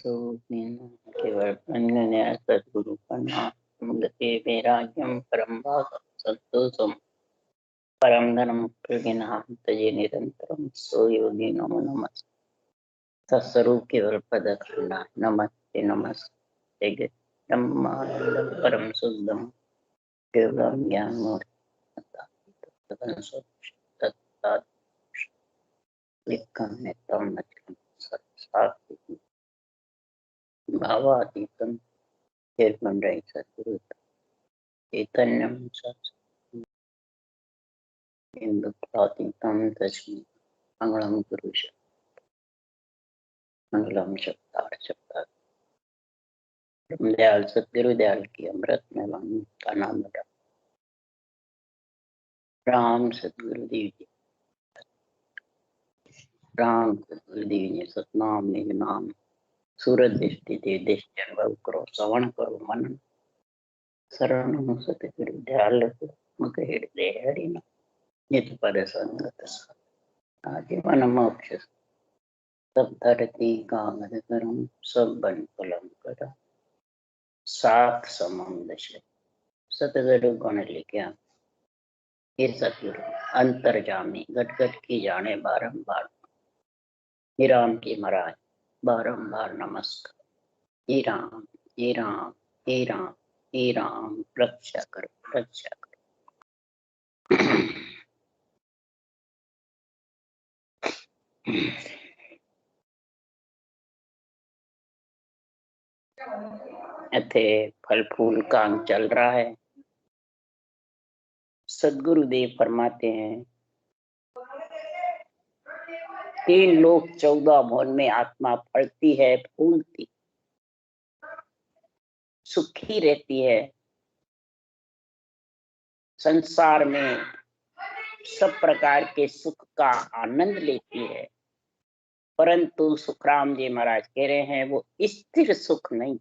केवल अन्य सद्गुरु मूलते वैराग्यम परम भाग संतोषम परम धनम प्रगिना तजे निरंतरम सो योगी नमो नमः तत्स्वरूप केवल पद खंडा नमस्ते नमस्ते ब्रह्मानंदम परम शुद्धम केवलम ज्ञान भावातीतम निर्मंडय सद्गुरु चैतन्यम इंदुप्रातीतम तस्मै मंगलम गुरुश मंगलम शब्दार दयाल सतगुरु दयाल की अमृत में वाणी का नाम राम सतगुरु देव जी। राम सतगुरु देव जी सतनाम निज नाम सूरज दृष्टि दे देश अनुभव करो श्रवण करो मनन शरण सतगुरु दयाल मुख हृदय हरिना नित पद संगत आजीवन मोक्ष सब धरती कागद करम सब बन कलम कर साख समम दश सतगुरु गुण लिखा ये सतगुरु अंतर्जामी घट घट की जाने बारंबार राम की महाराज बारंबार नमस्कार। हे राम हे राम हे राम हे राम रक्षा करो रक्षा करो। इथे फल फूल काम चल रहा है। सदगुरुदेव फरमाते हैं 3 लोक 14 भुवन में आत्मा फलती है फूलती सुखी रहती है। संसार में सब प्रकार के सुख का आनंद लेती है, परंतु सुखराम जी महाराज कह रहे हैं वो स्थिर सुख नहीं,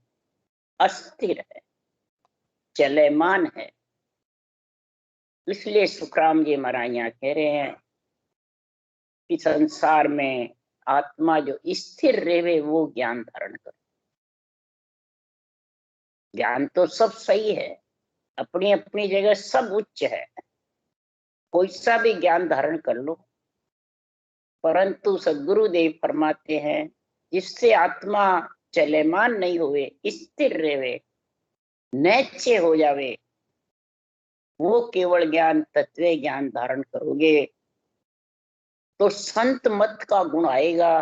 अस्थिर है, चलमान है। इसलिए सुखराम जी महाराज यहाँ कह रहे हैं कि संसार में आत्मा जो स्थिर रहे वो ज्ञान धारण करे। ज्ञान तो सब सही है, अपनी अपनी जगह सब उच्च है, कोई सा भी ज्ञान धारण कर लो, परंतु सद्गुरुदेव फरमाते हैं जिससे आत्मा चलमान नहीं हुए, स्थिर रहे, नैचे हो जावे, वो केवल ज्ञान तत्व ज्ञान धारण करोगे तो संत मत का गुण आएगा,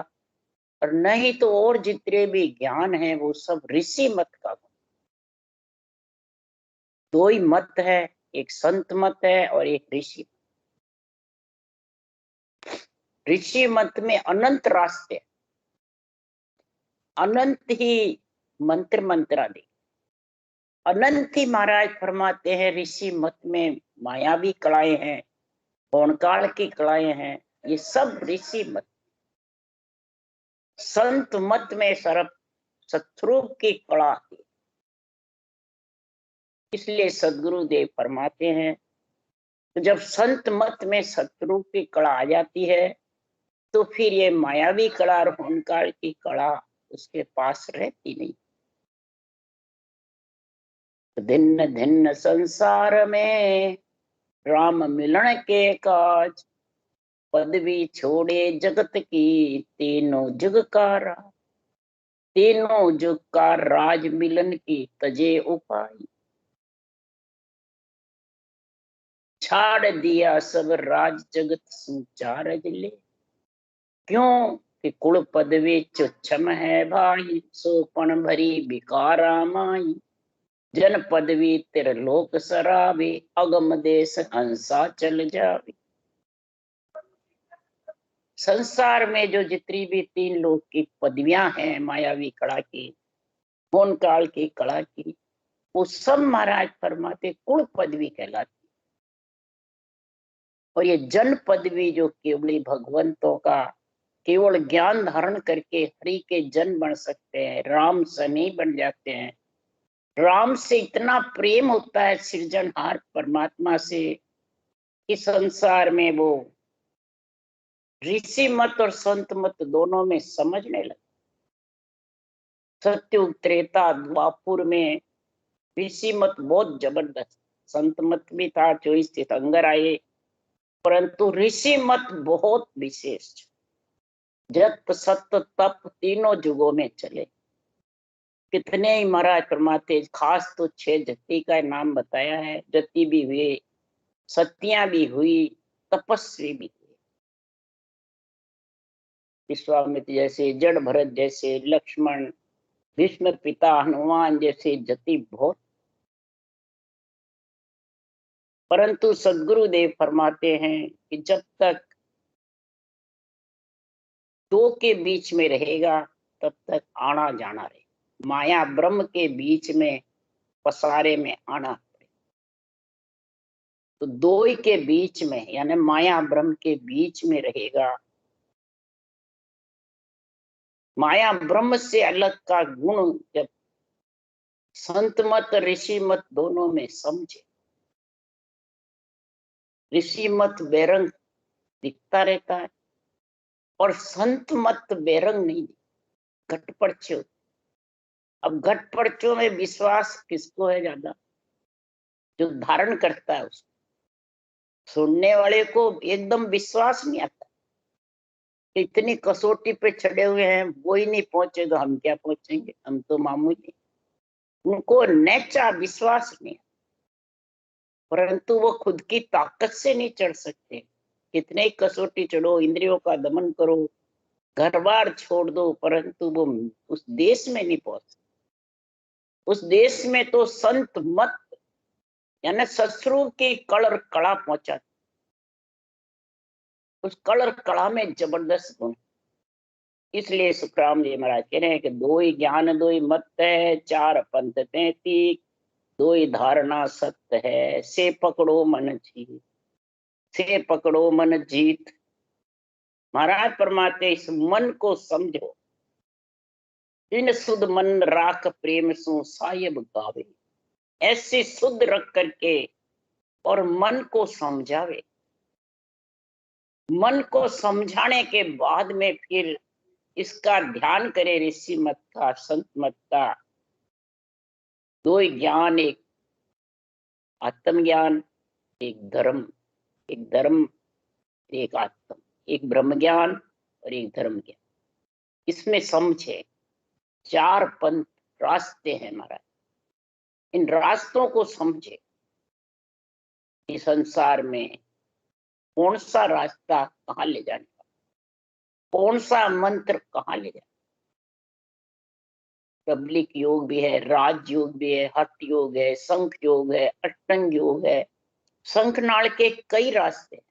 और नहीं तो और जितने भी ज्ञान है वो सब ऋषि मत का गुण। 2 ही मत है, एक संत मत है और एक ऋषि। ऋषि मत में अनंत रास्ते, अनंत ही मंत्र मंत्रादि, अनंत ही महाराज फरमाते हैं। ऋषि मत में मायावी कलाएं हैं, ओणकाल की कलाएं हैं, ये सब ऋषि मत। संत मत में सर्व सत्स्वरूप की कला है। इसलिए सद्गुरुदेव फरमाते हैं तो जब संत मत में सत्स्वरूप की कला आ जाती है तो फिर ये मायावी कला और ओणकाल की कला उसके पास रहती नहीं। भिन्न भिन्न संसार में राम मिलन के काज, पदवी छोड़े जगत की तीनों जुग का राज, तीनों जुग का राज मिलन की तजे उपाय, छाड़ दिया सब राज जगत संचार ले, क्यों कि कुल पदवी चुच्छम है भाई, सोपन भरी बिकारा माई, जन पदवी त्रिलोक सरावे, अगम देश हंसा चल जावे। संसार में जो जितनी भी 3 लोक की पदवियां हैं, मायावी कला की, मोन काल की कला की, वो सब महाराज फरमाते कुल पदवी कहलाती। और ये जन पदवी जो केवली भगवंतों का केवल ज्ञान धारण करके हरि के जन बन सकते हैं, राम सनी बन जाते हैं। राम से इतना प्रेम होता है सृजनहार परमात्मा से कि संसार में वो ऋषि मत और संत मत दोनों में समझने लगे। सत्युग त्रेता द्वापुर में ऋषि मत बहुत जबरदस्त, संत मत भी था, 24 तीर्थंकर आए, परंतु ऋषि मत बहुत विशेष, जप सत्य तप तीनों युगों में चले। कितने ही महाराज परमाते, खास तो 6 जति का नाम बताया है। जति भी हुए, सत्या भी हुई, तपस्वी भी हुए। विश्वामित्र जैसे, जड़ भरत जैसे, लक्ष्मण, भीष्म पिता, हनुमान जैसे जति बहुत। परंतु सदगुरुदेव फरमाते हैं कि जब तक दो के बीच में रहेगा तब तक आना जाना रहे। माया ब्रह्म के बीच में पसारे में आना पड़े। तो दो ही के बीच में, यानी माया ब्रह्म के बीच में रहेगा। माया ब्रह्म से अलग का गुण जब संत मत ऋषि मत दोनों में समझे, ऋषि मत बेरंग दिखता रहता है और संत मत बेरंग नहीं, घटपड़चे। अब घटपड़चों में विश्वास किसको है ज्यादा? जो धारण करता है उसको। सुनने वाले को एकदम विश्वास नहीं आता, इतनी कसौटी पे चढ़े हुए हैं, वो ही नहीं पहुंचे तो हम क्या पहुंचेंगे, हम तो मामूली। उनको नेचा विश्वास नहीं, परंतु वो खुद की ताकत से नहीं चढ़ सकते। कितने ही कसौटी चढ़ो, इंद्रियों का दमन करो, घर बार छोड़ दो, परंतु वो उस देश में नहीं पहुंच सकते। उस देश में तो संत मत यानी ससुर की कलर कड़ा पहुंचा। उस कलर कड़ा में जबरदस्त गुण। इसलिए सुखराम जी महाराज कह रहे हैं कि दो ही ज्ञान दो ही मत है, चार पंथ 33, दो ही धारणा सत्य है, से पकड़ो मन जीत, से पकड़ो मन जीत। महाराज परमात्मा इस मन को समझो, इन शुद्ध मन राख प्रेम सु साहिब गावे। ऐसे शुद्ध रख करके और मन को समझावे। मन को समझाने के बाद में फिर इसका ध्यान करे, ऋषि मत का संत मत का। दो ही ज्ञान, एक आत्मज्ञान, एक धर्म, एक धर्म एक आत्म, एक ब्रह्म ज्ञान और एक धर्म ज्ञान। इसमें समझे 4 पंथ रास्ते हैं महाराज, इन रास्तों को समझे। इस संसार में कौन सा रास्ता कहाँ ले जाने का, कौन सा मंत्र कहाँ ले जाने। पब्लिक योग भी है, राज योग भी है, हठ योग है, शंख योग है, अष्टांग योग है। शंखनाल के कई रास्ते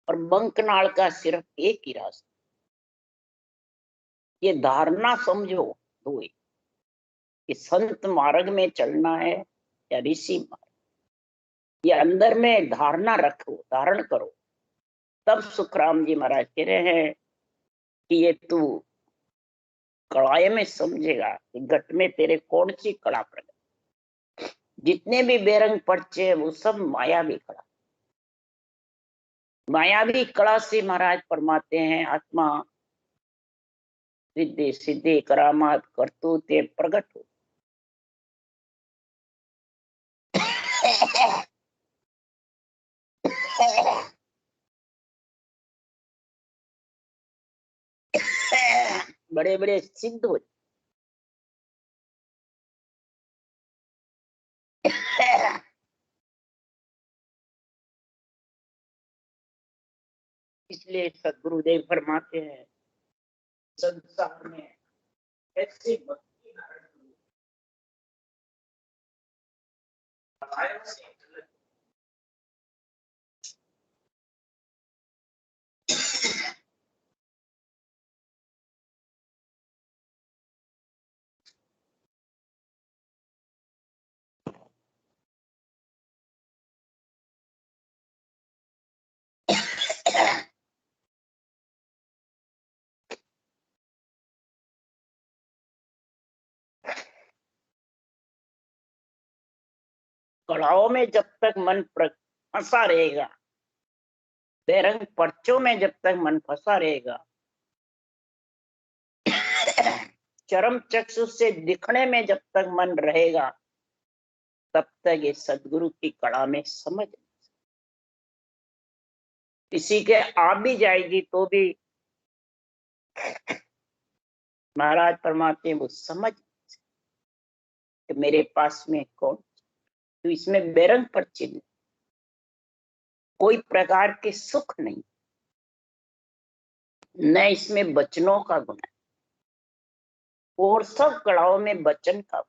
और बंकनाल का सिर्फ एक ही रास्ता। ये धारणा समझो दो ही, कि संत मार्ग में चलना है या ऋषि मार्ग। ये अंदर में धारणा रखो, धारण करो। तब सुखराम जी महाराज कह रहे हैं कि ये तू कड़ाई में समझेगा कि घट में तेरे कौन सी कड़ा पड़ गई। जितने भी बेरंग पर्चे वो सब मायावी कड़ा। मायावी कड़ा से महाराज फरमाते हैं आत्मा सिद्धि सिद्धि करामात करतूते प्रकट हो। बड़े बड़े सिद्ध हो। इसलिए सदगुरुदेव फरमाते हैं संसार में ऐसे भक्ति कड़ाओं में जब तक मन फंसा रहेगा, बेरंग पर्चों में जब तक मन फंसा रहेगा, चरम चक्षु से दिखने में जब तक मन रहेगा तब तक ये सदगुरु की कड़ा में समझ, किसी के आ भी जाएगी तो भी महाराज परमात्मा वो समझ कि मेरे पास में कौन, तो इसमें बेरंग पर चिन्ह, कोई प्रकार के सुख नहीं, न इसमें वचनों का गुण है, और सब कड़ाओं में वचन का,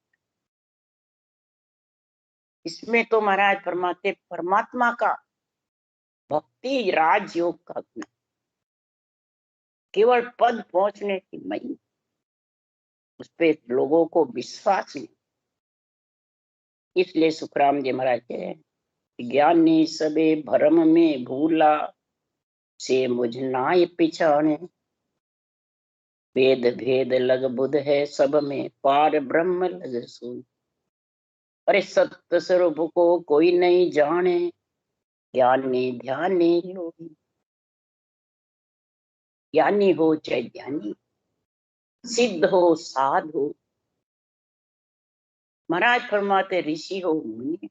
इसमें तो महाराज परमात्मा परमात्मा का भक्ति राजयोग का गुण, केवल पद पहुंचने की महिमा, उस पे लोगों को विश्वास नहीं। इसलिए सुखराम जी महाराज कह रहे हैं, ज्ञानी सबे भरम में भूला से मुझ नाय पिछाने, वेद भेद लग बुध है सब में पार ब्रह्म लग सोई। अरे सत्य स्वरूप को कोई नहीं जाने, ज्ञानी ध्यानी योगी। ज्ञानी हो चाहे ध्यानी, सिद्ध हो साध हो, महाराज फरमाते ऋषि हो मुनि,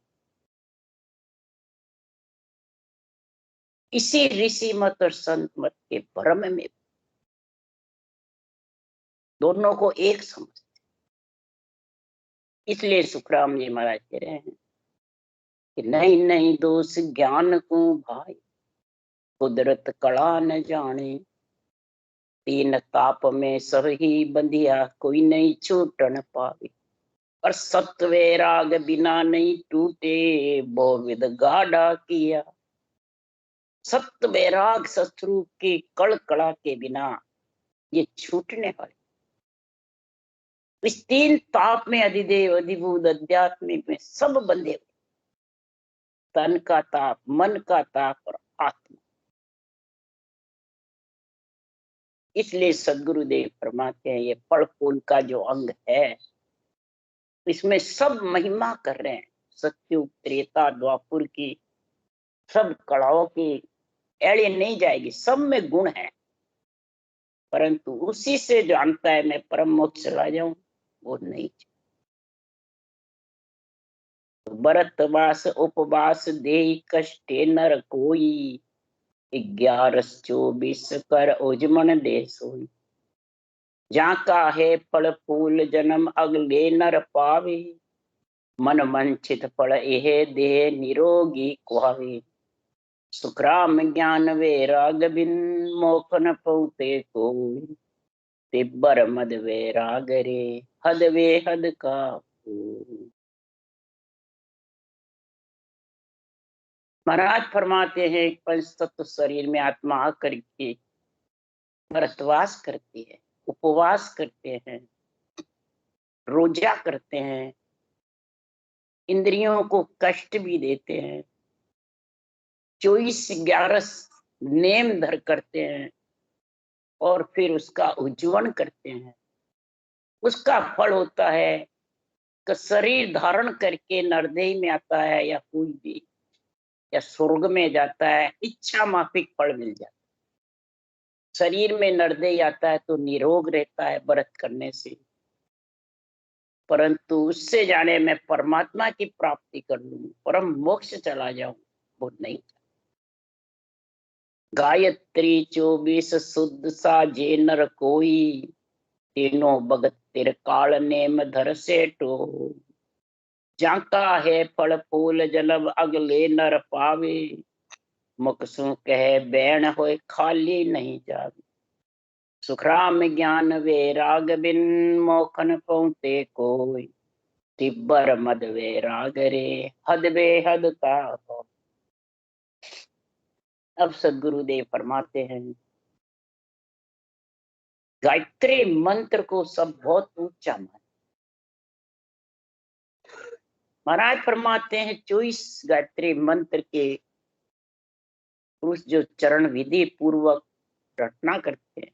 इसी ऋषि मत और संत मत के भ्रम में दोनों को एक समझते। इसलिए सुखराम जी महाराज कह रहे हैं कि नहीं नहीं दोष ज्ञान को भाई, कुदरत कला न जाने, तीन ताप में सब ही बंधिया, कोई नहीं छूट न पावे। और सत्व राग बिना नहीं टूटे, बहुविध गाढ़ा किया। सत्य वैराग शत्रु के कड़ कड़ा के बिना ये छूटने वाले, इस तीन ताप में अधिदेव अधिभूत अध्यात्मिक में सब बंधे हुए, तन का ताप, मन का ताप और आत्मा। इसलिए सदगुरुदेव फरमाते हैं ये फल फूल का जो अंग है, इसमें सब महिमा कर रहे हैं, सत्युग त्रेता द्वापुर की सब कड़ाओं की एड़ी नहीं जाएगी, सब में गुण है, परंतु उसी से जानता है मैं परम मोक्ष चला जाऊं वो नहीं। भरतवास उपवास दे कष्टे नर कोई, 11-24 कर उजमन दे सोई। जाका है फल फूल जन्म अगले नर पावे, मन मंचित फल एह देह निरोगी कुहावे। सुखराम ज्ञान वैराग बिन मोखन पौते कोई, तिब्बर मद वैराग रे हद वे हद का। महाराज फरमाते हैं पंच तत्व शरीर में आत्मा आकर के भरतवास करती है, उपवास करते हैं, रोजा करते हैं, इंद्रियों को कष्ट भी देते हैं, 24-11 नेम धर करते हैं और फिर उसका उज्जीवन करते हैं। उसका फल होता है कि शरीर धारण करके नरदेह में आता है या कोई भी, या स्वर्ग में जाता है, इच्छा माफिक फल मिल जाता है। शरीर में नरदेह आता है तो निरोग रहता है व्रत करने से, परंतु उससे जाने मैं परमात्मा की प्राप्ति कर लूं, परम मोक्ष चला जाऊं, वो नहीं। गायत्री 24 शुद्ध सा जे नर कोई, तीनों भगत तिरकाल नेम धर से टो। जाका है फल फूल जलब अगले नर पावे, मुख सु कहे बैण होए खाली नहीं जावे। सुखराम ज्ञान वैराग बिन मोखन पहुंचे कोई, तिब्बर मद वैराग रे हद वे हद का हो। अब सदगुरुदेव फरमाते हैं गायत्री मंत्र को सब बहुत ऊंचा माने। महाराज फरमाते हैं 24 गायत्री मंत्र के पुरुष जो चरण विधि पूर्वक रटना करते हैं,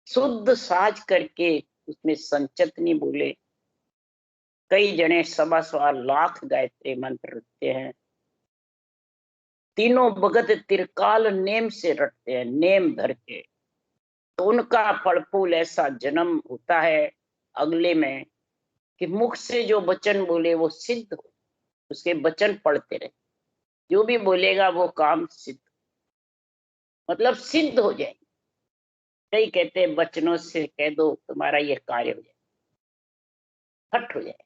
शुद्ध साज करके उसमें संचत नहीं बोले, कई जने 1.25 लाख गायत्री मंत्र रटते हैं, तीनों भगत तिरकाल नेम से रटते हैं, नेम धर के। तो उनका फल फूल ऐसा जन्म होता है अगले में कि मुख से जो वचन बोले वो सिद्ध हो, उसके वचन पढ़ते रहे, जो भी बोलेगा वो काम सिद्ध, मतलब सिद्ध हो जाए। कई कहते हैं वचनों से कह दो तुम्हारा ये कार्य हो जाए, फट हो जाए।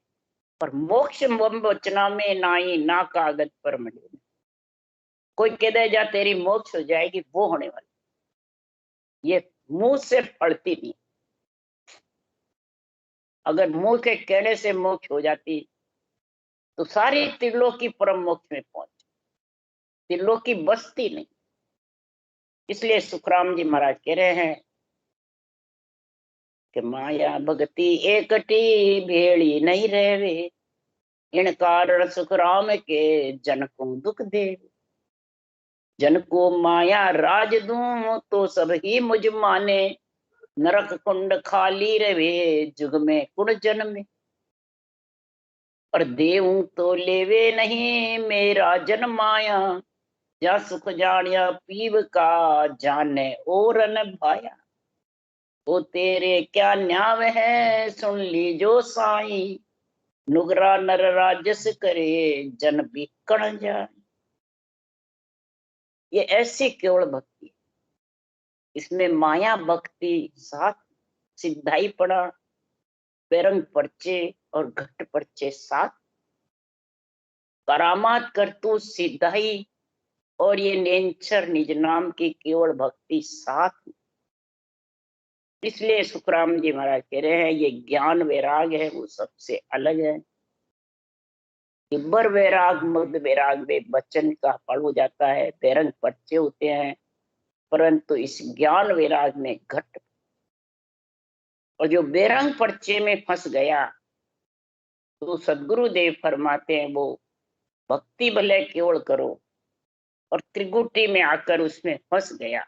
पर मोक्ष वचना में नाई ना कागज पर मरे, कोई कह दे जा तेरी मोक्ष हो जाएगी, वो होने वाली ये मुंह से पढ़ती नहीं। अगर मुंह के कहने से मोक्ष हो जाती तो सारी त्रिलोकी परम मोक्ष में पहुंच, त्रिलोकी बसती नहीं। इसलिए सुखराम जी महाराज कह रहे हैं कि माया भक्ति एकटी भेड़ी नहीं रहवे, इन कारण सुखराम के जन को दुख दे। जन को माया राज दूं तो सब ही मुझ माने, नरक कुंड खाली रहे जुग में कुण जन्मे। और देऊं तो लेवे नहीं मेरा जन माया, जा सुख जानिया पीव का जाने और न भाया। वो तेरे क्या न्याव है सुन लीजो साई, नुगरा नर राजस करे जन बिकण जाए। ये ऐसी केवल भक्ति, इसमें माया भक्ति साथ, सिद्धाई पड़ा, बेरंग पर्चे और घट पर्चे साथ, करामात करतू सिद्धाई और ये नेंचर निज नाम की केवल भक्ति साथ। इसलिए सुखराम जी महाराज कह रहे हैं ये ज्ञान वैराग है वो सबसे अलग है। तिब्बर वैराग मद वैराग में वचन का फल हो जाता है, बेरंग पर्चे होते हैं, परंतु इस ज्ञान वैराग में घट, और जो बेरंग पर्चे में फंस गया तो सदगुरुदेव फरमाते हैं वो भक्ति भले केवल करो, और त्रिगुटी में आकर उसमें फंस गया,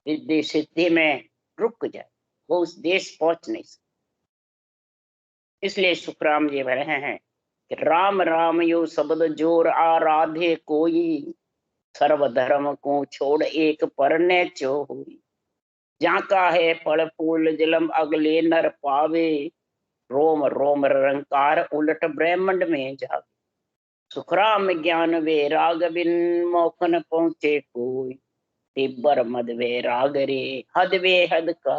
रिद्धि सिद्धि में रुक जाए, वो उस देश पहुंच नहीं सकता। इसलिए सुखराम जी कह रहे हैं कि राम राम यो शब्द जोर आराधे कोई, सर्वधर्म को छोड़ एक परने चो हुई। जहाँ का है फल फूल जलम अगले नर पावे, रोम रोम रंकार उलट ब्रह्मंड में जावे। सुखराम ज्ञान वैराग बिन मोखन पहुंचे कोई, तिब्बर मद वैराग रे हद वे हद का।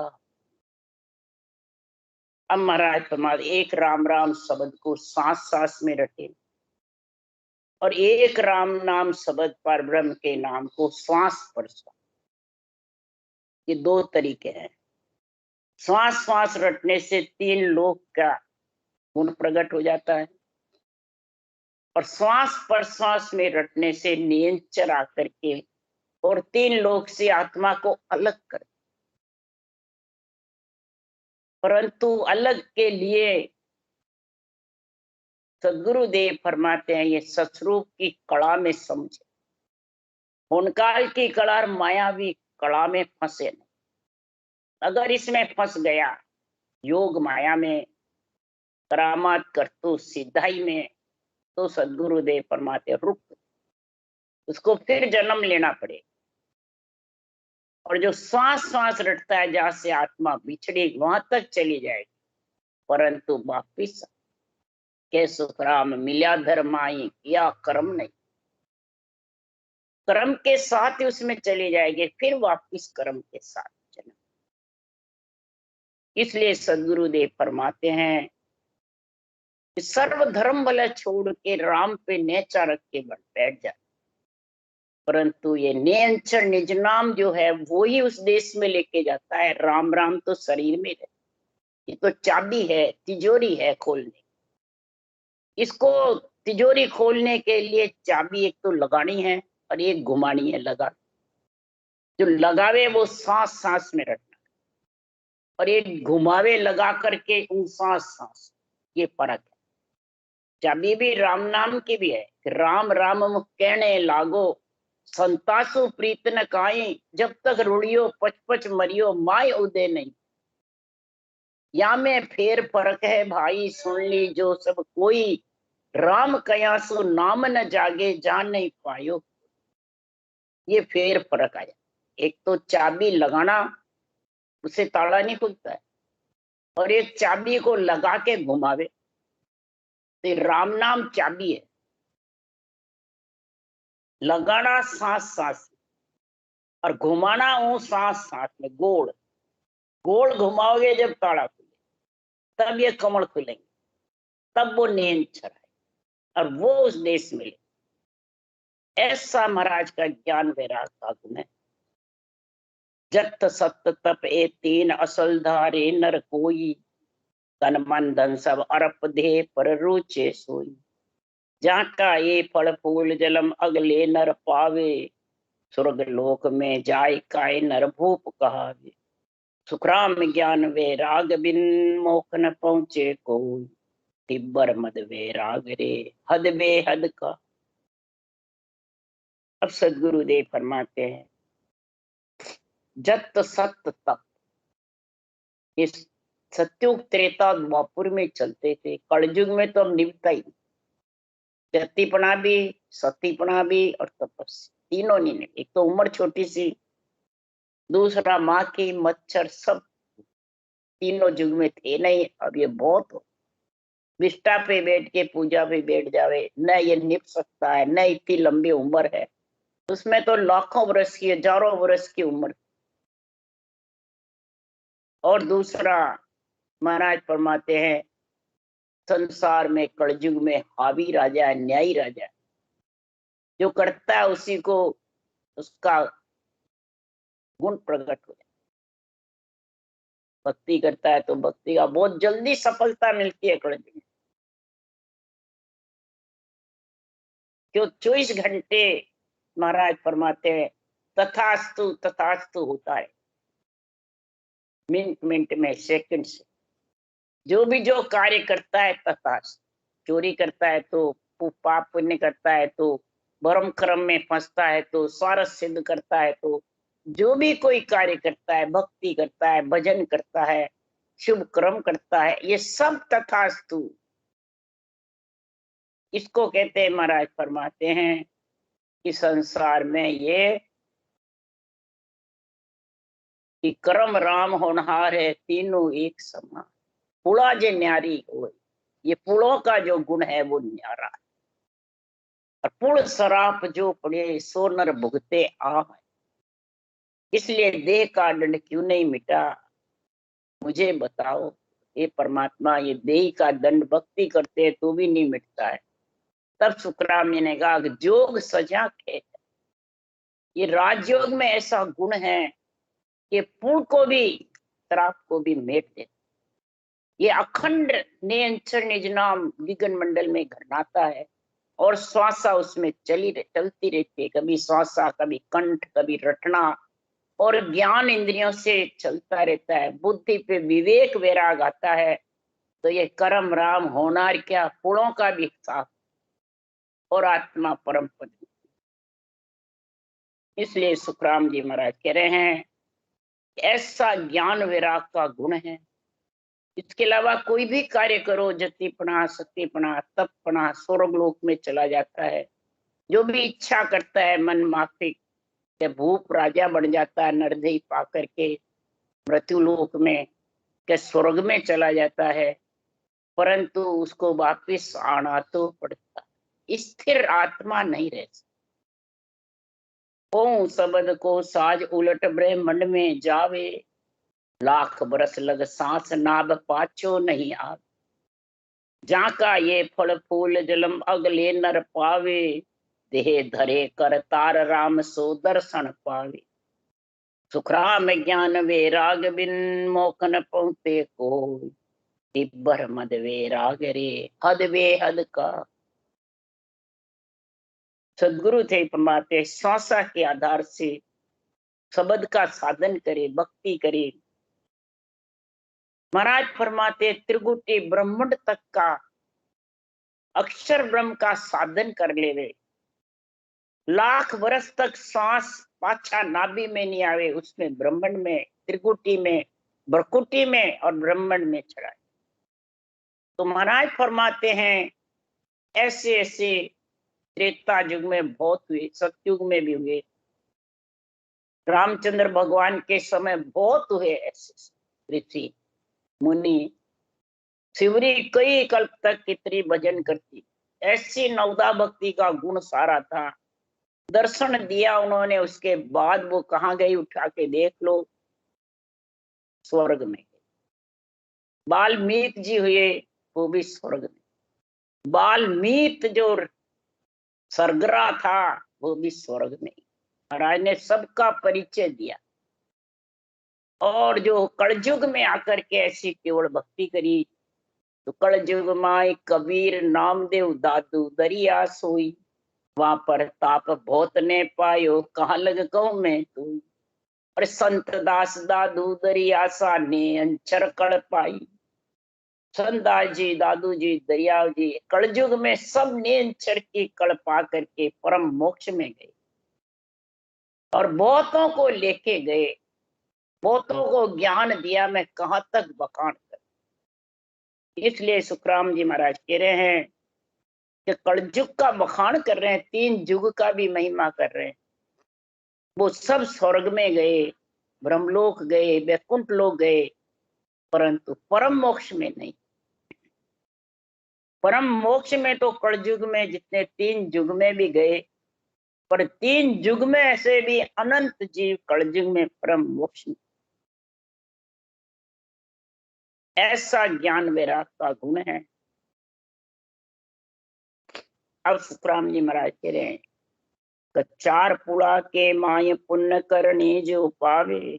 अब महाराज फरमाते एक राम राम शब्द को सांस सांस में रटे, और एक राम नाम शब्द पर ब्रह्म के नाम को श्वास पर श्वास, ये दो तरीके हैं। श्वास श्वास रटने से तीन लोक का गुण प्रकट हो जाता है, और श्वास पर श्वास में रटने से नियंचर आकर के और तीन लोक से आत्मा को अलग कर। परंतु अलग के लिए सदगुरुदेव फरमाते हैं ये सतरूप की कला में समझे, होनकाल की कला और मायावी कला में फंसे नहीं। अगर इसमें फंस गया, योग माया में, करामात करतू सिद्धाई में, तो सदगुरुदेव फरमाते रुक, उसको फिर जन्म लेना पड़ेगा। और जो श्वास श्वास रटता है जहां से आत्मा बिछड़ी वहां तक चली जाएगी, परंतु वापिस के सुखराम मिल्या धर्माई किया कर्म नहीं, कर्म के साथ ही उसमें चले जाएंगे, फिर वापिस कर्म के साथ चले। इसलिए सदगुरुदेव फरमाते हैं कि सर्व धर्म भले छोड़ के राम पे नेचा रख के बैठ जा, परंतु ये नेंचर निज नाम जो है वो ही उस देश में लेके जाता है। राम राम तो शरीर में है, ये तो चाबी है, तिजोरी है खोलने। इसको तिजोरी खोलने के लिए चाबी एक तो लगानी है और एक घुमानी है, लगा। जो लगावे वो सांस सांस में रखना, और एक घुमावे लगा करके उन सांस सांस, ये फर्क है। चाबी भी राम नाम की भी है, राम राम मुख कहने लागो, संतासु प्रीत न काई, जब तक रुड़ियो पच पच मरियो माय उदय नहीं। या में फेर फर्क है भाई सुन ली जो सब कोई, राम कयासु नाम न जागे जान नहीं पायो। ये फेर फर्क आया, एक तो चाबी लगाना उससे ताला नहीं खुलता है। और एक चाबी को लगा के घुमावे, तो ये राम नाम चाबी है। लगाना सांस सांस में, और घुमाना वो सांस सांस में। गोल गोल घुमाओगे जब ताला खुले, तब ये कमल खुलेंगे, तब वो नींद छराए और वो उस देश में ले। ऐसा महाराज का ज्ञान वैराग का गुण है। जत सत तप ए तीन असल धारे नर कोई, तन मन धन सब अरप दे पर रुचे सोई। जहाँ का ये फल फूल जलम अगले नर पावे, स्वर्ग लोक में जाय काय नर भूप कहावे। सुखराम ज्ञान वैराग बिन मोख न पहुंचे कोई, तिब्बर मद वैराग रे हद बेहद का। अब सदगुरुदेव फरमाते हैं, जत सत तप, इस सत्युग त्रेता द्वापुर में चलते थे, कलयुग में तो अब निभता ही नहीं। जतिपना भी, सतीपना भी और तपस्या तीनों नहीं निभे। एक तो उम्र छोटी सी, दूसरा माँ की मच्छर, सब तीनों युग में थे नहीं। अब ये बहुत हो, विष्टा पे बैठ के पूजा पे बैठ जावे, न ये निभ सकता है, न इतनी लंबी उम्र है। उसमें तो लाखों वर्ष की, हजारों वर्ष की उम्र। और दूसरा महाराज फरमाते हैं, संसार में कलयुग में हावी राजा है, न्यायी राजा है। जो करता है उसी को उसका गुण प्रकट हो जाए। भक्ति करता है तो भक्ति का बहुत जल्दी सफलता मिलती है कलयुग में। क्यों 24 घंटे महाराज फरमाते हैं तथास्तु तथास्तु होता है, मिनट मिनट में, सेकंड से। जो भी जो कार्य करता है तथास्तु। चोरी करता है तो, पाप पुण्य करता है तो, भरम कर्म में फंसता है तो, स्वार्थ सिद्ध करता है तो, जो भी कोई कार्य करता है, भक्ति करता है, भजन करता है, शुभ कर्म करता है, ये सब तथास्तु। इसको कहते हैं, महाराज फरमाते हैं कि संसार में ये कि कर्म राम होनहार है, तीनों एक समान। पुड़ा जे न्यारी हो, ये पुड़ों का जो गुण है वो न्यारा है। और पुड़ शराप जो पड़े सो नर भुगते आ। इसलिए देह का दंड क्यों नहीं मिटा, मुझे बताओ ये परमात्मा। ये देह का दंड भक्ति करते हैं तो भी नहीं मिटता है। तब सुखराम जी ने कहा कि जोग सजा के, ये राजयोग में ऐसा गुण है कि पुण्य को भी, श्राप को भी मेट देता। ये अखंड नियंत्रण निज नाम विघन मंडल में घरनाता है, और श्वासा उसमें चलती रहती है। कभी श्वासा, कभी कंठ, कभी रटना, और ज्ञान इंद्रियों से चलता रहता है। बुद्धि पे विवेक वैराग आता है, तो ये कर्म राम होनार क्या, पुणों का भी साफ, और आत्मा परम पद। इसलिए सुखराम जी महाराज कह रहे हैं, ऐसा ज्ञान वैराग का गुण है। इसके अलावा कोई भी कार्य करो, जतिपना, सतीपना, तपपना, स्वर्ग लोक में चला जाता है। जो भी इच्छा करता है मन माफिक, भूप राजा बन जाता है नरदेही पा करके मृत्यु लोक में, के स्वर्ग में चला जाता है। परंतु उसको वापिस आना तो पड़ता, स्थिर आत्मा नहीं रह सकती। ओ शब्द को साज उलट ब्रह्मंड में जावे, लाख बरस लग सांस नाभ पाछो नहीं आवे। जहाँ का ये फल फूल जलम अगले नर पावे, देह धरे कर तार राम सो दर्शन पावे। सुखराम ज्ञान वैराग बिन मोख न पहुंचे कोई, तिब्बर मद वैराग रे हद बेहद का। सदगुरु थे फरमाते, श्वासा के आधार से शब्द का साधन करे, भक्ति करे। महाराज फरमाते त्रिगुटी ब्रह्मांड तक का अक्षर ब्रह्म का साधन कर लेवे, लाख वर्ष तक सांस पाछा नाभि में नहीं आवे, उसमें ब्रह्मांड में, त्रिकुटी में, भ्रकुटी में और ब्रह्मांड में चढ़ाए। तो महाराज फरमाते हैं ऐसे ऐसे त्रेता युग में बहुत हुए, सतयुग में भी हुए। रामचंद्र भगवान के समय बहुत हुए ऐसे ऋषि मुनि। शिवरी कई कल्प तक कितनी भजन करती, ऐसी नवदा भक्ति का गुण सारा था। दर्शन दिया उन्होंने, उसके बाद वो कहाँ गई, उठा के देख लो, स्वर्ग में। वाल्मीकि जी हुए, वो भी स्वर्ग में। वाल्मीकि जो सरगरा था, वो भी स्वर्ग में। महाराज ने सबका परिचय दिया। और जो कलयुग में आकर के ऐसी केवल भक्ति करी, तो कलयुग माय कबीर नामदेव दादू दरिया सोई, वहां पर ताप बहुत ने पायो, कहाँ लग कहूं मैं तू। और संत दास दादू दरिया सा ने अंचर कड़ पाई। संत दास जी, दादू जी, दरिया जी कलयुग में सब ने अंचर की कड़ पा करके परम मोक्ष में गए, और बहुतों को लेके गए, बहुतों को ज्ञान दिया। मैं कहां तक बखान कर। इसलिए सुखराम जी महाराज कह रहे हैं कि कलयुग का बखान कर रहे हैं, 3 युग का भी महिमा कर रहे हैं। वो सब स्वर्ग में गए, ब्रह्मलोक गए, वैकुंठ लोक गए, परंतु परम मोक्ष में नहीं। परम मोक्ष में तो कलयुग में जितने 3 युग में भी गए, पर 3 युग में ऐसे भी अनंत जीव कलयुग में परम मोक्ष में। ऐसा ज्ञान वैराग का गुण है। अब सुखराम जी महाराज कह रहे हैं, 4 पुड़ा के माय पुण्य करनी जो पावे,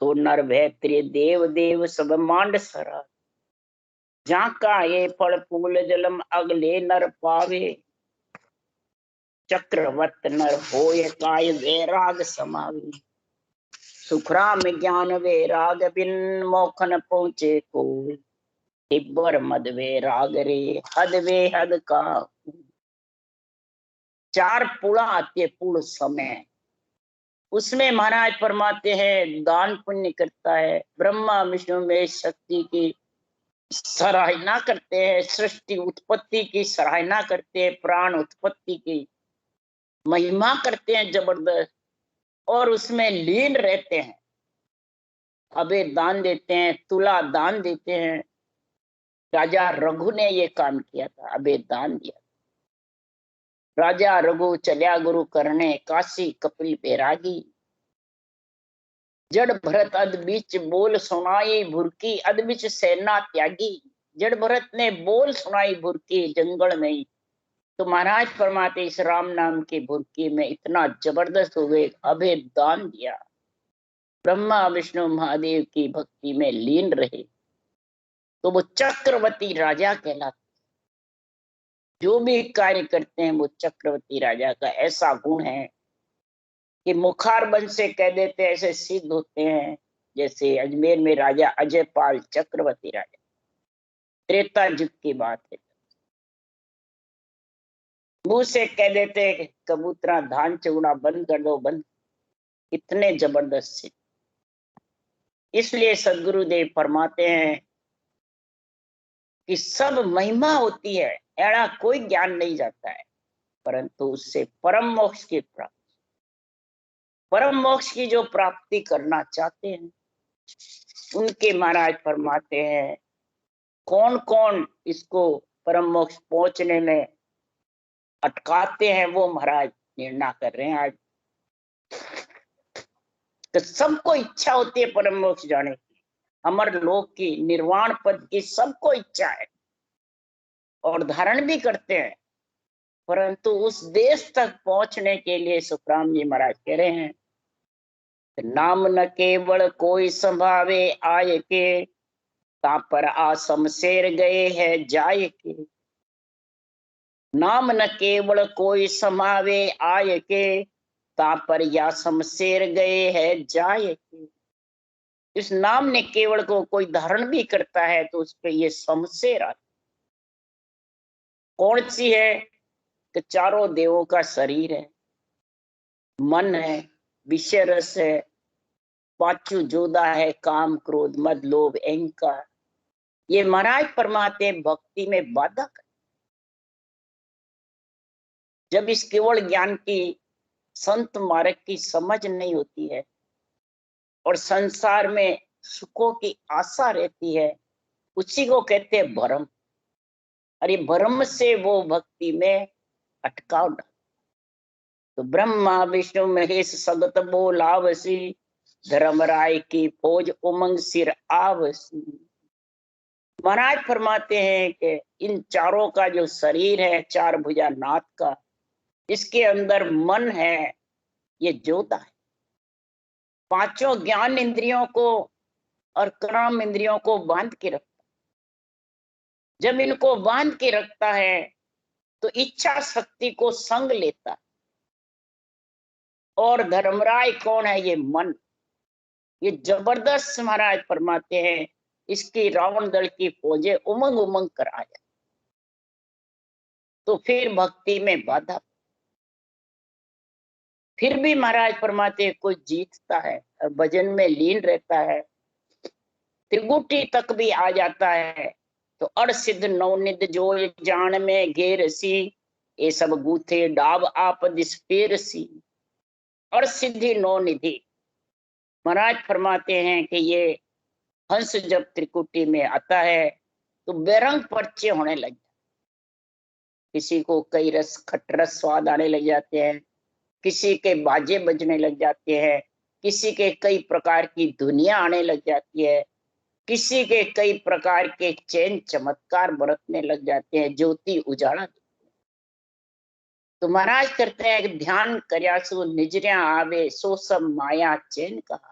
तो नर भैत्रे देव देव सब मांड सरा, जहाँ का ये फल फूल जलम अगले नर पावे, चक्रवत नर होय काय वैराग समावे। सुखराम ज्ञान वैराग बिन मोखन पहुंचे कोई, तिब्बर मद वैराग रे हद वे हद का। 4 पुड़ा आती है, पूर्ण समय, उसमें महाराज फरमाते हैं दान पुण्य करता है, ब्रह्मा विष्णु में शक्ति की सराहना करते हैं, सृष्टि उत्पत्ति की सराहना करते हैं, प्राण उत्पत्ति की महिमा करते हैं जबरदस्त, और उसमें लीन रहते हैं। अबे दान देते हैं, तुला दान देते हैं। राजा रघु ने ये काम किया था, अबे दान दिया। राजा रघु चल्या गुरु करने, काशी कपिल बैरागी, जड़ भरत अद बीच बोल सुनाई भुरकी, अद बीच सेना त्यागी। जड़ भरत ने बोल सुनाई भुरकी जंगल में। तो महाराज फरमाते इस राम नाम की भुरकी में इतना जबरदस्त हो गए, अभय दान दिया, ब्रह्मा विष्णु महादेव की भक्ति में लीन रहे, तो वो चक्रवर्ती राजा कहलाते। जो भी कार्य करते हैं वो चक्रवर्ती राजा का ऐसा गुण है कि मुखार बन से कह देते ऐसे सिद्ध होते हैं। जैसे अजमेर में राजा अजयपाल चक्रवर्ती राजा, त्रेता युग की बात है, मुंह से कह देते कबूतरा धान चुगना बंद कर दो, बंद। इतने जबरदस्त सिद्ध। इसलिए सदगुरुदेव फरमाते हैं कि सब महिमा होती है, ऐसा कोई ज्ञान नहीं जाता है, परंतु उससे परम मोक्ष की प्राप्ति, परम मोक्ष की जो प्राप्ति करना चाहते हैं उनके महाराज फरमाते हैं कौन कौन इसको परम मोक्ष पहुंचने में अटकाते हैं, वो महाराज निर्णय कर रहे हैं आज। तो सबको इच्छा होती है परम मोक्ष जाने की, अमर लोक की, निर्वाण पद की सबको इच्छा है और धारण भी करते हैं, परंतु उस देश तक पहुंचने के लिए सुखराम जी महाराज कह रहे हैं नाम न केवल कोई संभावे आय के, ता पर आसम शेर गए है जाय के। नाम न केवल कोई समावे आय के, ता पर या शमशेर गए है जाय के। इस नाम ने केवल को कोई धारण भी करता है तो उस पर ये शमशेर आती। कौन सी है कि चारों देवों का शरीर है, मन है, विषय रस है, पांचू जोदा है, काम क्रोध मद लोभ अहंकार। ये महाराज फरमाते भक्ति में बाधा कर। जब इस केवल ज्ञान की संत मार्ग की समझ नहीं होती है और संसार में सुखों की आशा रहती है, उसी को कहते हैं भ्रम। और ये भ्रम से वो भक्ति में अटकाव डाल। तो ब्रह्मा विष्णु महेश सगत बोलावसी, धर्मराय की फौज उमंग सिर आवसी। महाराज फरमाते हैं कि इन चारों का जो शरीर है, चार भुजा नाथ का, इसके अंदर मन है, ये जोता है। पांचों ज्ञान इंद्रियों को और कर्म इंद्रियों को बांध के रखता। जब इनको बांध के रखता है तो इच्छा शक्ति को संग लेता। और धर्मराय कौन है? ये मन। ये जबरदस्त महाराज फरमाते हैं, इसकी रावण दल की फौजें उमंग उमंग कर आ जाए। तो फिर भक्ति में बाधा। फिर भी महाराज फरमाते हैं कोई जीतता है और भजन में लीन रहता है, त्रिगुटी तक भी आ जाता है। तो अड़ सिद्ध नवनिध जो जान में घेर सी, ये सब गूथे डाब आप दिसपेर सी। और सिद्धि नवनिधि महाराज फरमाते हैं कि ये हंस जब त्रिकुटी में आता है तो बेरंग पर्चे होने लग जाते। किसी को कई रस खटरस स्वाद आने लग जाते हैं, किसी के बाजे बजने लग जाते हैं, किसी के कई प्रकार की दुनिया आने लग जाती है, किसी के कई प्रकार के चैन चमत्कार बरतने लग जाते हैं, ज्योति उजाड़ा। तो महाराज करते हैं कि ध्यान करयासु निजरिया आवे, सो सब माया चैन कहा।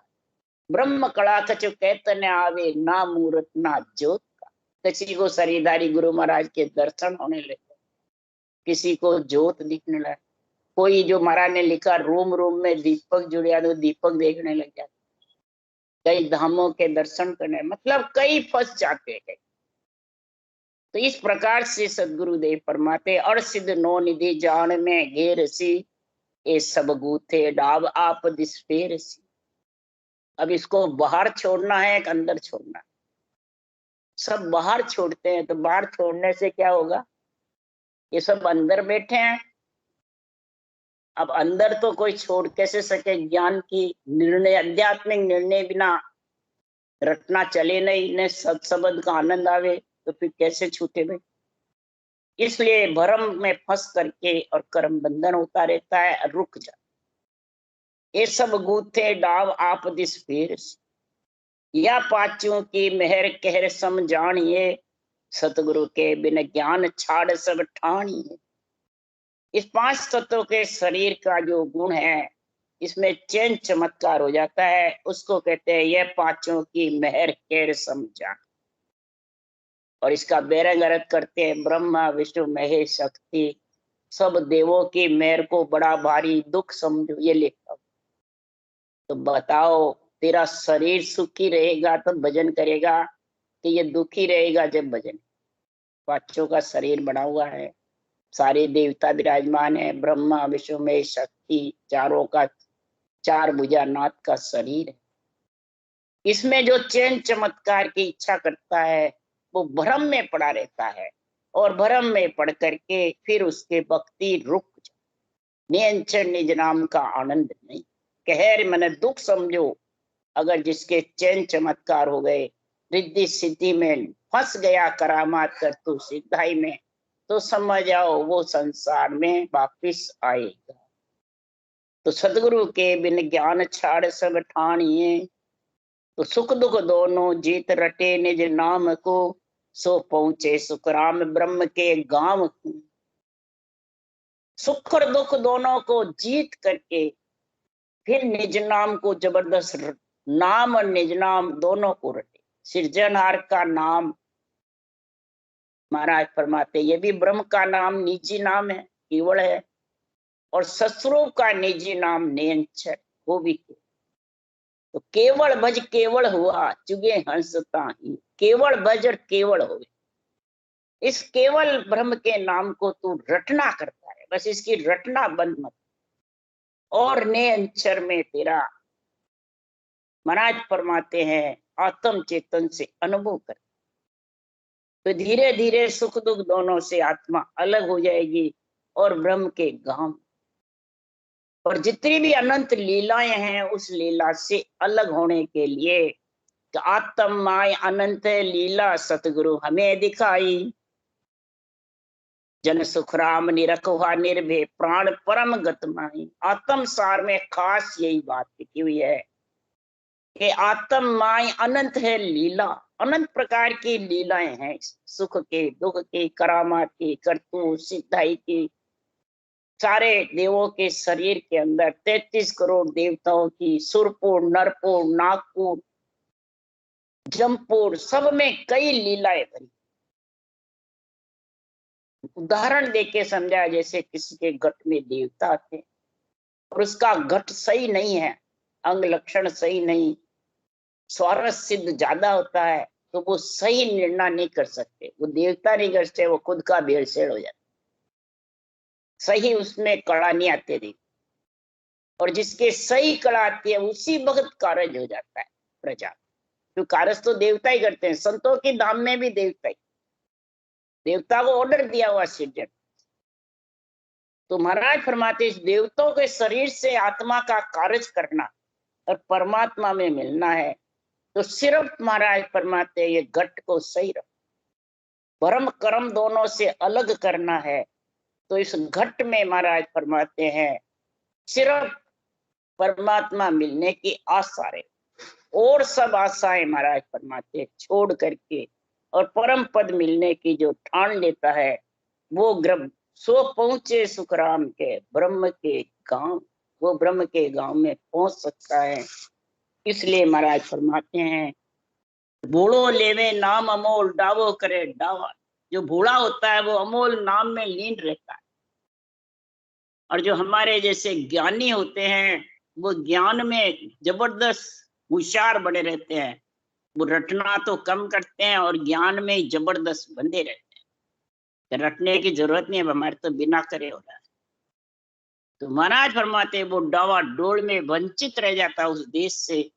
ब्रह्म कड़ा कछु कहते न आवे, ना मूर्त ना ज्योत का। किसी को शरीरधारी गुरु महाराज के दर्शन होने लगे, किसी को ज्योत दिखने लगे। कोई जो महाराज ने लिखा रूम रूम में दीपक जुड़िया, तो दीपक देखने लग जाते। कई धामों के दर्शन करने, मतलब कई फंस जाते हैं। तो इस प्रकार से सदगुरुदेव फरमाते, और सिद्ध नो निधि जान में घेर सी, ये सब गूथे डाब आप दिसपेर सी। अब इसको बाहर छोड़ना है कि अंदर छोड़ना है? सब बाहर छोड़ते हैं। तो बाहर छोड़ने से क्या होगा? ये सब अंदर बैठे हैं। अब अंदर तो कोई छोड़ कैसे सके? ज्ञान की निर्णय, आध्यात्मिक निर्णय बिना रटना चले नहीं, न सत्सबद का आनंद आवे, तो फिर कैसे छूटे भाई? इसलिए भरम में फंस करके और कर्म बंधन होता रहता है, रुक जा। ये सब गूथे डाव आप दिस फेर, या पाचों की मेहर कहर समझाणिए, सतगुरु के बिन ज्ञान छाड़ सब ठाणिए। इस पांच तत्वों के शरीर का जो गुण है, इसमें चैन चमत्कार हो जाता है, उसको कहते हैं यह पांचों की मेहर कहर समझा। और इसका बेरंग अर्थ करते हैं ब्रह्मा विष्णु महेश शक्ति, सब देवों की मेहर को बड़ा भारी दुख समझो, ये लिखा। तो बताओ, तेरा शरीर सुखी रहेगा तो भजन करेगा, कि ये दुखी रहेगा जब भजन? पांचों का शरीर बना हुआ है, सारे देवता विराजमान है, ब्रह्मा विष्णु महेश शक्ति, चारों का चार भुजा नाथ का शरीर है। इसमें जो चैन चमत्कार की इच्छा करता है, वो भ्रम में पड़ा रहता है, और भ्रम में पड़ करके फिर उसके भक्ति रुक जाए। नियंचन निज नाम का आनंद नहीं, कहर मन दुख समझो। अगर जिसके चैन चमत्कार हो गए, रिद्धि सिद्धि में फंस गया, करामात कर तू सिद्धाई में, तो समझ आओ वो संसार में वापिस आएगा। तो सदगुरु के बिन ज्ञान छाड़ सब ठाणिए, तो सुख दुख दोनों जीत रटे निज नाम को, सो पहुंचे सुखराम ब्रह्म के गांव को। सुख और दुख दोनों को जीत करके फिर निज नाम को, जबरदस्त नाम और निज नाम दोनों को रटे। सृजनहार का नाम महाराज फरमाते, ये भी ब्रह्म का नाम निजी नाम है, केवल है। और ससुरों का निजी नाम नियंचर, वो भी तो केवल भज केवल हुआ, चुगे हंसता ही। केवल भज और केवल हो। इस केवल ब्रह्म के नाम को तू रटना करता है, बस इसकी रटना बंद मत। और नियंचर में तेरा महाराज फरमाते हैं आत्म चेतन से अनुभव कर, तो धीरे धीरे सुख दुख दोनों से आत्मा अलग हो जाएगी और ब्रह्म के गांव। और जितनी भी अनंत लीलाएं हैं उस लीला से अलग होने के लिए तो आत्म माय अनंत लीला सतगुरु हमें दिखाई। जन सुख राम निरखवा निर्भय प्राण परम गत माई। आत्म सार में खास यही बात लिखी हुई है कि आत्म माय अनंत है लीला। अनंत प्रकार की लीलाएं हैं, सुख के, दुख के, करामात की, करतूत, सिद्धाई की। सारे देवों के शरीर के अंदर 33 करोड़ देवताओं की, सुरपुर, नरपुर, नागपुर, जमपुर, सब में कई लीलाएं भरी। उदाहरण देके समझा, जैसे किसी के घट में देवता थे और उसका घट सही नहीं है, अंग लक्षण सही नहीं, स्वारस सिद्ध ज्यादा होता है, तो वो सही निर्णय नहीं कर सकते। वो देवता नहीं कर सकते, वो खुद का भेड़सेड़ हो जाता, सही उसमें कड़ा नहीं आते देख। और जिसके सही कड़ा आती है उसी वक्त कार्य हो जाता है प्रजा। तो कार्य तो देवता ही करते हैं, संतों के धाम में भी देवता ही, देवता को ऑर्डर दिया हुआ सृजन। तो महाराज फरमाते इस देवताओं के शरीर से आत्मा का कार्य करना और परमात्मा में मिलना है, तो सिर्फ महाराज फरमाते ये घट को सही रख, परम कर्म दोनों से अलग करना है। तो इस घट में महाराज फरमाते हैं सिर्फ परमात्मा मिलने की आशा रहे, और सब आशाएं महाराज फरमाते छोड़ करके और परम पद मिलने की जो ठान लेता है वो ग्रह सो पहुंचे सुखराम के ब्रह्म के गांव, वो ब्रह्म के गांव में पहुंच सकता है। इसलिए महाराज फरमाते हैं भूलो लेवे नाम अमोल डावो करे डावा। जो भूला होता है वो अमोल नाम में लीन रहता है, और जो हमारे जैसे ज्ञानी होते हैं वो ज्ञान में जबरदस्त होशियार बने रहते हैं। वो रटना तो कम करते हैं और ज्ञान में जबरदस्त बंधे रहते हैं। रटने की जरूरत नहीं है, हमारे तो बिना करे हो रहा है। तो महाराज फरमाते वो डावा डोल में वंचित रह जाता है उस देश से,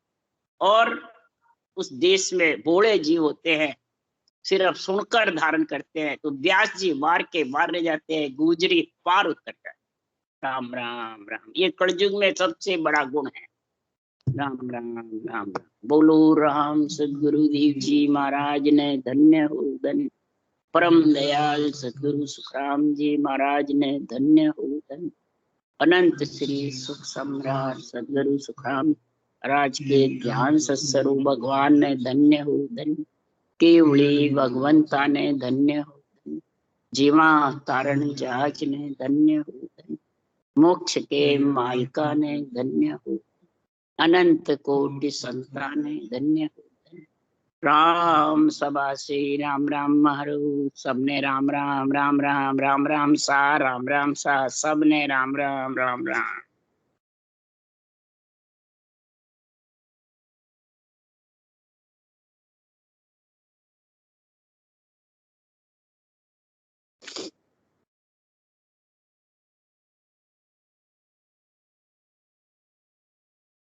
और उस देश में बोले जीव होते हैं सिर्फ सुनकर धारण करते हैं। तो व्यास जी वार के वार रह जाते हैं, गुजरी पार उतर जाते। राम राम राम, ये कलयुग में सबसे बड़ा गुण है। राम राम राम राम। बोलो राम सदगुरु देव जी महाराज ने धन्य हो धन्य। परम दयाल सदगुरु सुखराम जी महाराज ने धन्य हो धन्य। अनंत श्री सुख सम्राट सदगुरु सुखराम महाराज के ज्ञान सत्स्वरूप भगवान ने धन्य हो धन्य। केवली भगवंता ने धन्य हो धन्य। जीवा तारण जहाज ने धन्य हो धन्य। मोक्ष के मालिका ने धन्य हो। अनंत कोटि संतान ने धन्य हो धन्य। राम सभा से राम राम महरो, सबने राम राम राम राम राम राम सा, राम राम सा, सबने राम राम राम राम।